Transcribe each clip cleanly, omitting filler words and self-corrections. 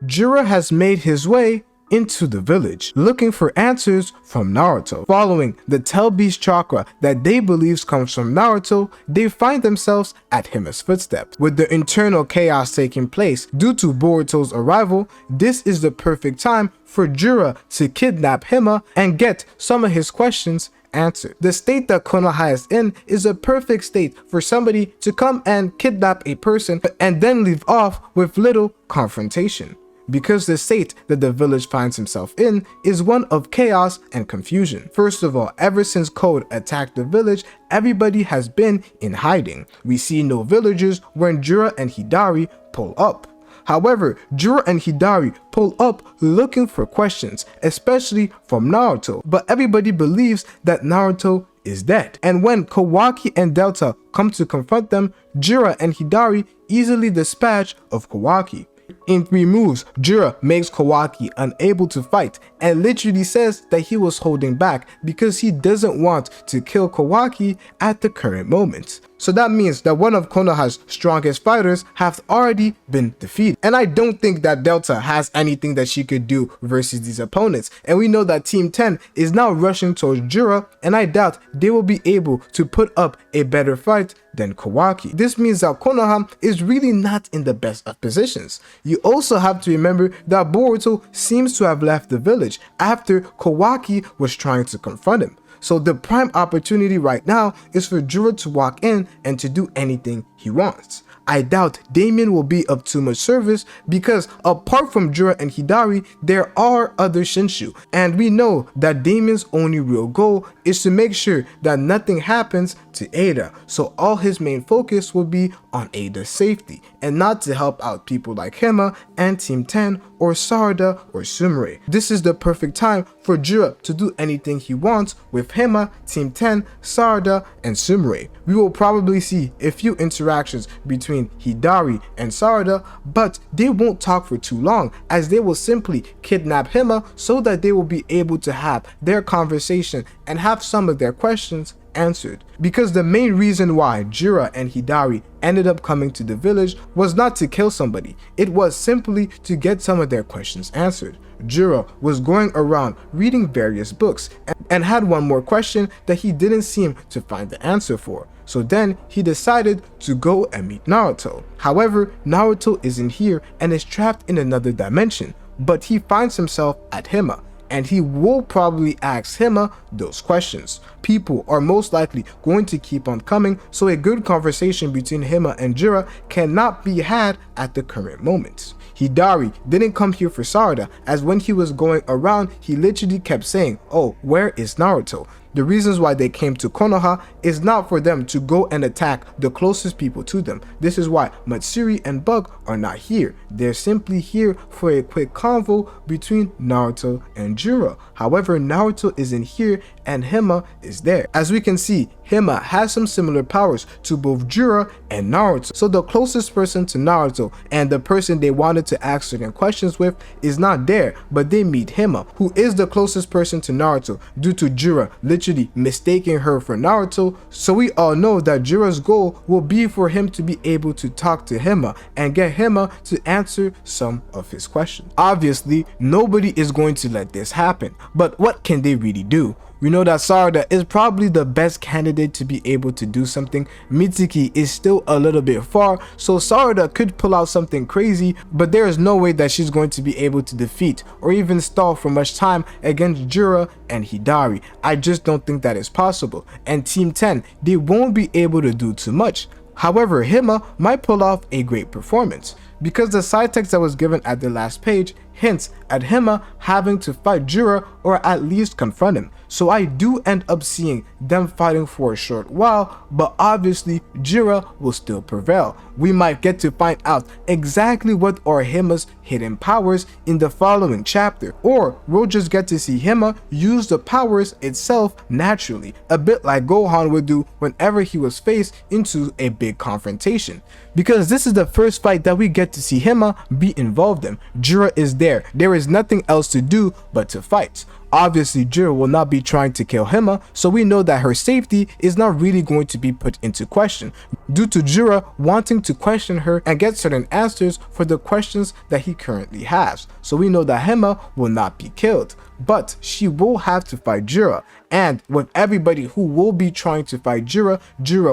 Jura has made his way into the village, looking for answers from Naruto. Following the Tell Beast chakra that they believe comes from Naruto, they find themselves at Hima's footsteps. With the internal chaos taking place due to Boruto's arrival, this is the perfect time for Jura to kidnap Hima and get some of his questions answered. The state that Konoha is in is a perfect state for somebody to come and kidnap a person and then leave off with little confrontation, because the state that the village finds himself in is one of chaos and confusion. First of all, ever since Code attacked the village, everybody has been in hiding. We see no villagers when Jura and Hidari pull up. However, Jura and Hidari pull up looking for questions, especially from Naruto, but everybody believes that Naruto is dead. And when Kawaki and Delta come to confront them, Jura and Hidari easily dispatch of Kawaki. In 3 moves, Jura makes Kawaki unable to fight and literally says that he was holding back because he doesn't want to kill Kawaki at the current moment. So that means that one of Konoha's strongest fighters have already been defeated. And I don't think that Delta has anything that she could do versus these opponents. And we know that Team 10 is now rushing towards Jura, and I doubt they will be able to put up a better fight than Kawaki. This means that Konoha is really not in the best of positions. You also have to remember that Boruto seems to have left the village after Kawaki was trying to confront him. So the prime opportunity right now is for Jura to walk in and to do anything he wants. I doubt Damien will be of too much service because apart from Jura and Hidari, there are other Shinshu, and we know that Damien's only real goal is to make sure that nothing happens to Ada, so all his main focus will be on Ada's safety and not to help out people like Hima and Team 10 or Sarada or Sumire. This is the perfect time for Jura to do anything he wants with Hima, Team 10, Sarada, and Sumire. We will probably see a few interactions between Hidari and Sarada, but they won't talk for too long as they will simply kidnap Hima so that they will be able to have their conversation and have some of their questions answered. Because the main reason why Jura and Hidari ended up coming to the village was not to kill somebody, it was simply to get some of their questions answered. Jura was going around reading various books and had one more question that he didn't seem to find the answer for. So then he decided to go and meet Naruto. However, Naruto isn't here and is trapped in another dimension, but he finds himself at Hima, and he will probably ask Hima those questions. People are most likely going to keep on coming, so a good conversation between Hima and Jura cannot be had at the current moment. Hidari didn't come here for Sarada, as when he was going around, he literally kept saying, "Oh, where is Naruto?" The reasons why they came to Konoha is not for them to go and attack the closest people to them. This is why Matsuri and Bug are not here. They're simply here for a quick convo between Naruto and Jura. However, Naruto isn't here and Hima is there. As we can see, Hima has some similar powers to both Jura and Naruto. So the closest person to Naruto and the person they wanted to ask certain questions with is not there, but they meet Hima, who is the closest person to Naruto due to Jura literally mistaking her for Naruto. So we all know that Jura's goal will be for him to be able to talk to Hima and get Hima to answer some of his questions. Obviously, nobody is going to let this happen, but what can they really do? We know that Sarada is probably the best candidate to be able to do something. Mitsuki is still a little bit far, so Sarada could pull out something crazy, but there is no way that she's going to be able to defeat or even stall for much time against Jura and Hidari. I just don't think that is possible, and Team 10, they won't be able to do too much. However, Hima might pull off a great performance, because the side text that was given at the last page hints at Hima having to fight Jura or at least confront him. So I do end up seeing them fighting for a short while, but obviously Jura will still prevail. We might get to find out exactly what are Hima's hidden powers in the following chapter, or we'll just get to see Hima use the powers itself naturally, a bit like Gohan would do whenever he was faced into a big confrontation. Because this is the first fight that we get to see Hima be involved in. Jura is there is nothing else to do but to fight. Obviously, Jura will not be trying to kill Hima, so we know that her safety is not really going to be put into question, due to Jura wanting to question her and get certain answers for the questions that he currently has. So we know that Hima will not be killed, but she will have to fight Jura. And with everybody who will be trying to fight Jura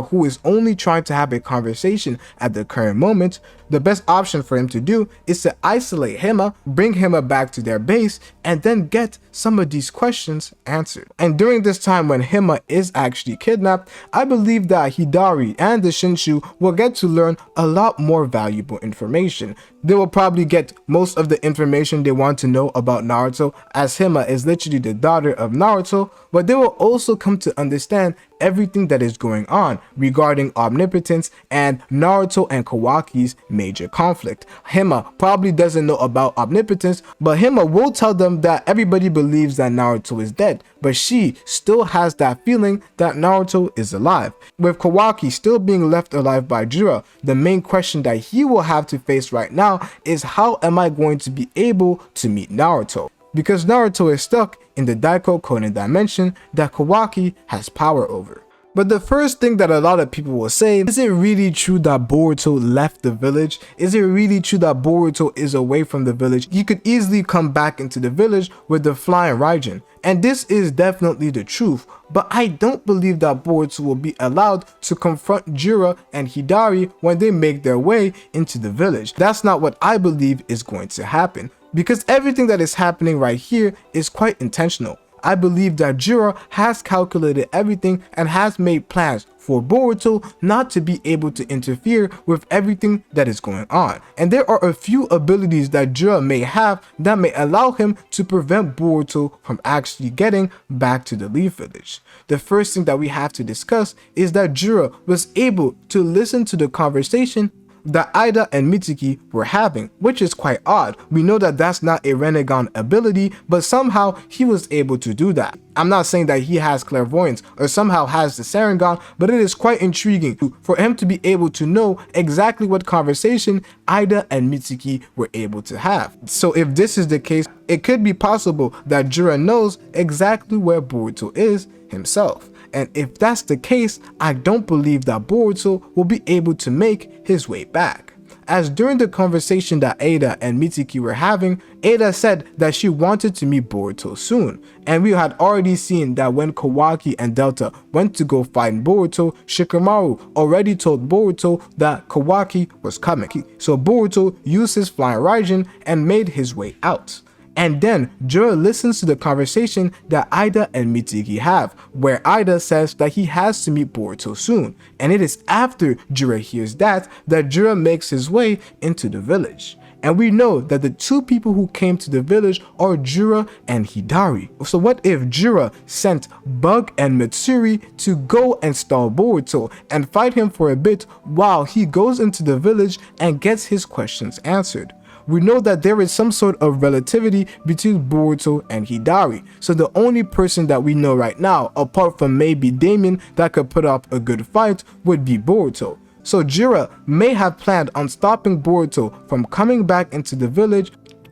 who is only trying to have a conversation at the current moment, the best option for him to do is to isolate Hima, bring Hima back to their base, and then get some of these questions answered. And during this time when Hima is actually kidnapped, I believe that Hidari and the Shinshu will get to learn a lot more valuable information. They will probably get most of the information they want to know about Naruto, as Hima is literally the daughter of Naruto, but they will also come to understand everything that is going on regarding omnipotence and Naruto and Kawaki's major conflict. Hima probably doesn't know about omnipotence, but Hima will tell them that everybody believes that Naruto is dead, but she still has that feeling that Naruto is alive. With Kawaki still being left alive by Jura, the main question that he will have to face right now is, how am I going to be able to meet Naruto? Because Naruto is stuck in the Daiko Konen dimension that Kawaki has power over. But the first thing that a lot of people will say, is it really true that Boruto left the village? Is it really true that Boruto is away from the village? He could easily come back into the village with the flying Raijin. And this is definitely the truth, but I don't believe that Boruto will be allowed to confront Jura and Hidari when they make their way into the village. That's not what I believe is going to happen, because everything that is happening right here is quite intentional. I believe that Jura has calculated everything and has made plans for Boruto not to be able to interfere with everything that is going on. And there are a few abilities that Jura may have that may allow him to prevent Boruto from actually getting back to the Leaf Village. The first thing that we have to discuss is that Jura was able to listen to the conversation that Ida and Mitsuki were having, which is quite odd. We know that that's not a Renegon ability, but somehow he was able to do that. I'm not saying that he has clairvoyance or somehow has the Sharingan, but it is quite intriguing for him to be able to know exactly what conversation Ida and Mitsuki were able to have. So if this is the case, it could be possible that Jura knows exactly where Boruto is himself. And if that's the case, I don't believe that Boruto will be able to make his way back. As during the conversation that Ada and Mitsuki were having, Ada said that she wanted to meet Boruto soon. And we had already seen that when Kawaki and Delta went to go find Boruto, Shikamaru already told Boruto that Kawaki was coming. So Boruto used his flying Raijin and made his way out. And then Jura listens to the conversation that Ida and Mitsuki have, where Ida says that he has to meet Boruto soon. And it is after Jura hears that Jura makes his way into the village. And we know that the two people who came to the village are Jura and Hidari. So what if Jura sent Bug and Matsuri to go and stall Boruto and fight him for a bit while he goes into the village and gets his questions answered? We know that there is some sort of relativity between Boruto and Hidari, so the only person that we know right now, apart from maybe Damien, that could put up a good fight would be Boruto. So Jura may have planned on stopping Boruto from coming back into the village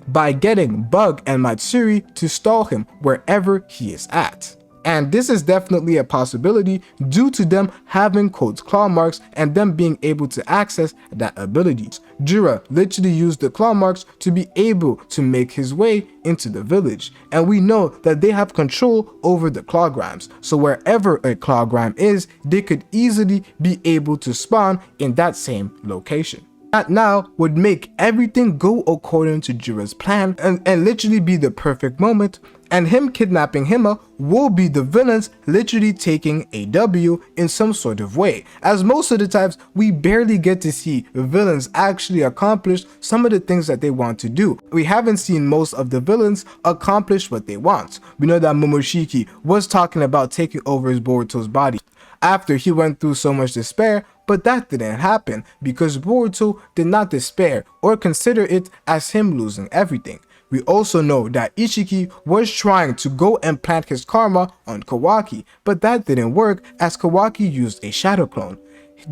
by getting Bug and Matsuri to stall him wherever he is at. And this is definitely a possibility due to them having Cold's claw marks and them being able to access that ability. Jura literally used the claw marks to be able to make his way into the village. And we know that they have control over the clawgrams. So wherever a clawgram is, they could easily be able to spawn in that same location. That now would make everything go according to Jura's plan and literally be the perfect moment, and him kidnapping Hima will be the villains literally taking a W in some sort of way, as most of the times we barely get to see villains actually accomplish some of the things that they want to do. We haven't seen most of the villains accomplish what they want. We know that Momoshiki was talking about taking over his Boruto's body after he went through so much despair, but that didn't happen because Boruto did not despair or consider it as him losing everything. We also know that Ishiki was trying to go and plant his karma on Kawaki, but that didn't work as Kawaki used a shadow clone.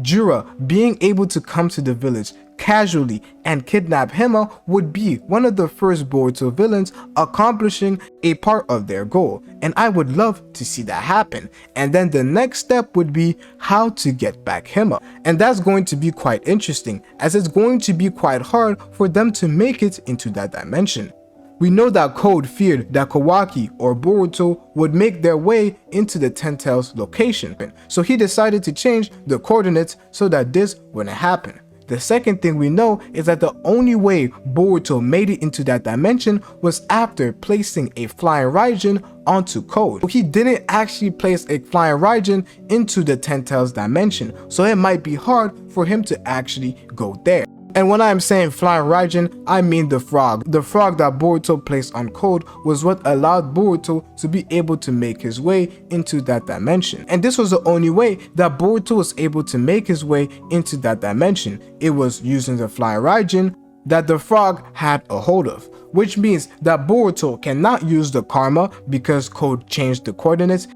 Jura being able to come to the village casually and kidnap Hima would be one of the first Boruto villains accomplishing a part of their goal, and I would love to see that happen. And then the next step would be how to get back Hima, and that's going to be quite interesting, as it's going to be quite hard for them to make it into that dimension. We know that Code feared that Kawaki or Boruto would make their way into the Ten Tails location, so he decided to change the coordinates so that this wouldn't happen. The second thing we know is that the only way Boruto made it into that dimension was after placing a flying Raijin onto Code. He didn't actually place a flying Raijin into the Ten Tails dimension, so it might be hard for him to actually go there. And when I'm saying flying Raijin, I mean the frog. The frog that Boruto placed on Code was what allowed Boruto to be able to make his way into that dimension. And this was the only way that Boruto was able to make his way into that dimension. It was using the flying Raijin that the frog had a hold of, which means that Boruto cannot use the karma because Code changed the coordinates,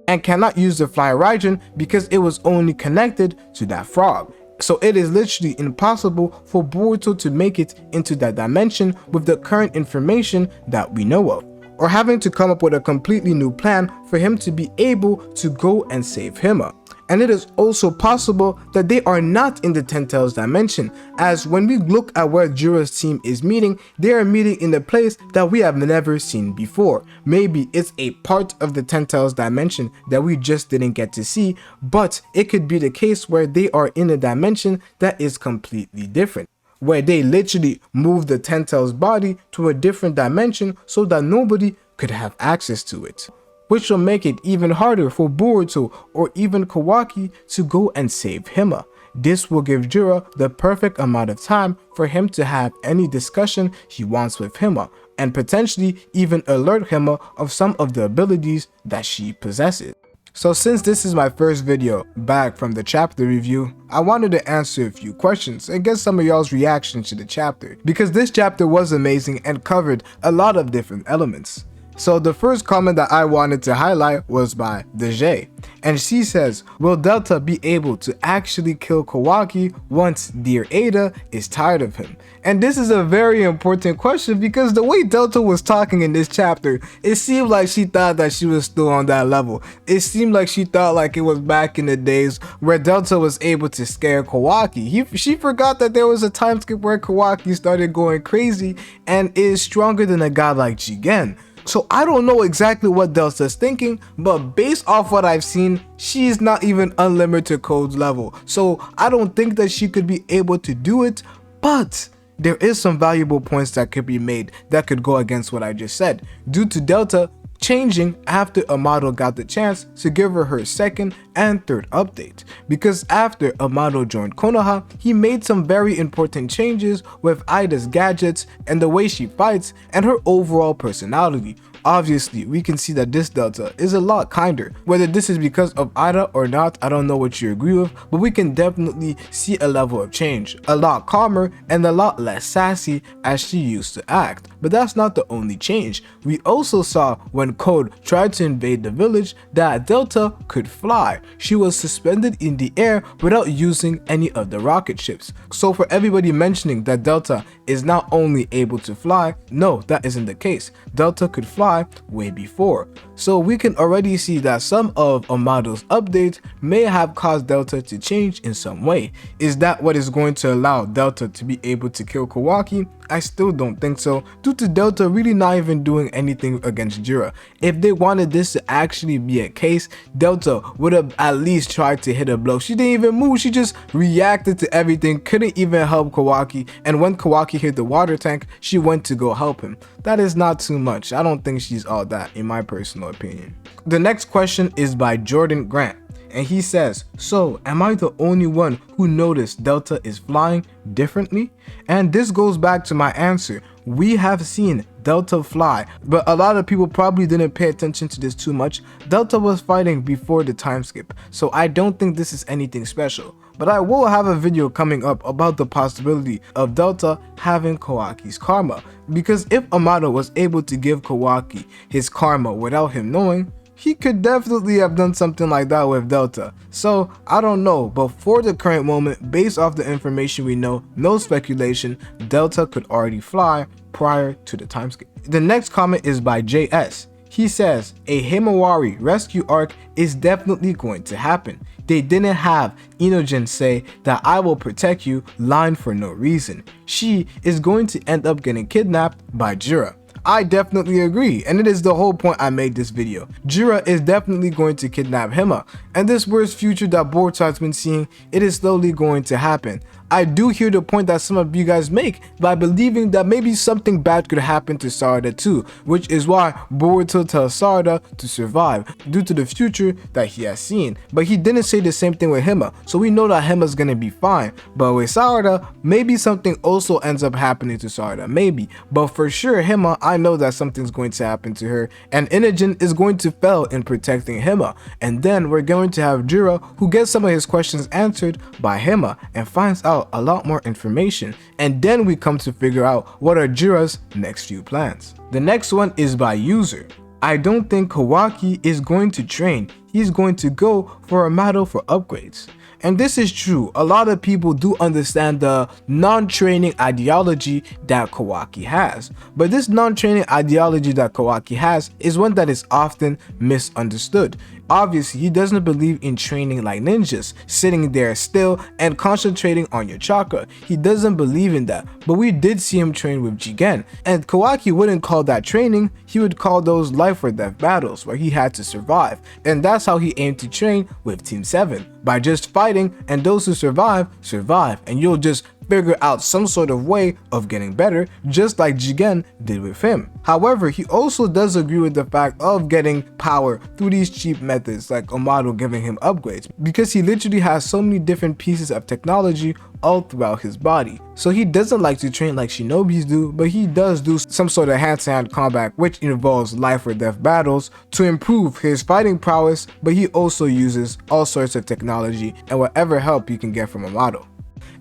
and cannot use the flying Raijin because it was only connected to that frog. So it is literally impossible for Boruto to make it into that dimension with the current information that we know of, or having to come up with a completely new plan for him to be able to go and save Hima. And it is also possible that they are not in the Ten Tails dimension, as when we look at where Jura's team is meeting, they are meeting in a place that we have never seen before. Maybe it's a part of the Ten Tails dimension that we just didn't get to see, but it could be the case where they are in a dimension that is completely different, where they literally move the Ten Tails body to a different dimension so that nobody could have access to it, which will make it even harder for Boruto or even Kawaki to go and save Hima. This will give Jura the perfect amount of time for him to have any discussion he wants with Hima, and potentially even alert Hima of some of the abilities that she possesses. So since this is my first video back from the chapter review, I wanted to answer a few questions and get some of y'all's reactions to the chapter, because this chapter was amazing and covered a lot of different elements. So the first comment that I wanted to highlight was by DJ, and she says, will Delta be able to actually kill Kawaki once Dear Ada is tired of him? And this is a very important question, because the way Delta was talking in this chapter, it seemed like she thought that she was still on that level. It seemed like she thought like it was back in the days where Delta was able to scare Kawaki. She forgot that there was a time skip where Kawaki started going crazy and is stronger than a guy like Jigen. So I don't know exactly what Delta's thinking, but based off what I've seen, she's not even unlimited Code's level. So I don't think that she could be able to do it, but there is some valuable points that could be made that could go against what I just said, due to Delta changing after Amado got the chance to give her second and third update, because after Amado joined Konoha, he made some very important changes with Ida's gadgets and the way she fights and her overall personality. Obviously, we can see that this Delta is a lot kinder. Whether this is because of Ida or not, I don't know what you agree with, but we can definitely see a level of change. A lot calmer and a lot less sassy as she used to act. But that's not the only change. We also saw when Code tried to invade the village that Delta could fly. She was suspended in the air without using any of the rocket ships. So for everybody mentioning that Delta is not only able to fly, no, that isn't the case. Delta could fly way before. So we can already see that some of Amado's updates may have caused Delta to change in some way. Is that what is going to allow Delta to be able to kill Kawaki? I still don't think so, due to Delta really not even doing anything against Jura. If they wanted this to actually be a case, Delta would have at least tried to hit a blow. She didn't even move, she just reacted to everything, couldn't even help Kawaki, and when Kawaki hit the water tank, she went to go help him. That is not too much. I don't think she's all that, in my personal opinion. The next question is by Jordan Grant, and he says, so am I the only one who noticed Delta is flying differently? And this goes back to my answer. We have seen Delta fly, but a lot of people probably didn't pay attention to this too much. Delta was fighting before the time skip, so I don't think this is anything special. But I will have a video coming up about the possibility of Delta having Kawaki's karma, because if Amado was able to give Kawaki his karma without him knowing, he could definitely have done something like that with Delta. So I don't know, but for the current moment, based off the information we know, no speculation, Delta could already fly prior to the timescale. The next comment is by JS. He says, a Himawari rescue arc is definitely going to happen. They didn't have Inogen say that I will protect you line for no reason. She is going to end up getting kidnapped by Jura. I definitely agree, and it is the whole point I made this video. Jura is definitely going to kidnap Hima, and this worst future that Boruto has been seeing, it is slowly going to happen. I do hear the point that some of you guys make by believing that maybe something bad could happen to Sarada too, which is why Boruto tells Sarada to survive due to the future that he has seen. But he didn't say the same thing with Hima, so we know that Hima's gonna be fine. But with Sarada, maybe something also ends up happening to Sarada, maybe. But for sure, Hima, I know that something's going to happen to her, and Inogen is going to fail in protecting Hima. And then we're going to have Jura, who gets some of his questions answered by Hima and finds out a lot more information, and then we come to figure out what are Jura's next few plans. The next one is by User. I don't think Kawaki is going to train, he's going to go for a model for upgrades. And this is true, a lot of people do understand the non-training ideology that Kawaki has. But this non-training ideology that Kawaki has is one that is often misunderstood. Obviously, he doesn't believe in training like ninjas, sitting there still and concentrating on your chakra. He doesn't believe in that, but we did see him train with Jigen, and Kawaki wouldn't call that training, he would call those life or death battles where he had to survive. And that's how he aimed to train with Team 7, by just fighting, and those who survive, survive, and you'll just figure out some sort of way of getting better, just like Jigen did with him. However, he also does agree with the fact of getting power through these cheap methods like Amado giving him upgrades, because he literally has so many different pieces of technology all throughout his body. So he doesn't like to train like shinobis do, but he does do some sort of hand-to-hand combat which involves life or death battles to improve his fighting prowess, but he also uses all sorts of technology and whatever help you can get from Amado.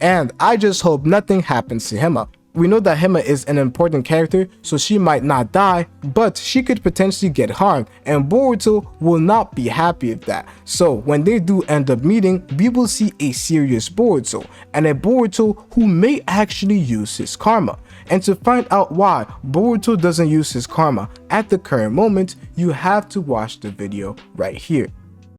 And I just hope nothing happens to Hima. We know that Hima is an important character, so she might not die, but she could potentially get harmed, and Boruto will not be happy with that. So when they do end up meeting, we will see a serious Boruto, and a Boruto who may actually use his karma. And to find out why Boruto doesn't use his karma at the current moment, you have to watch the video right here.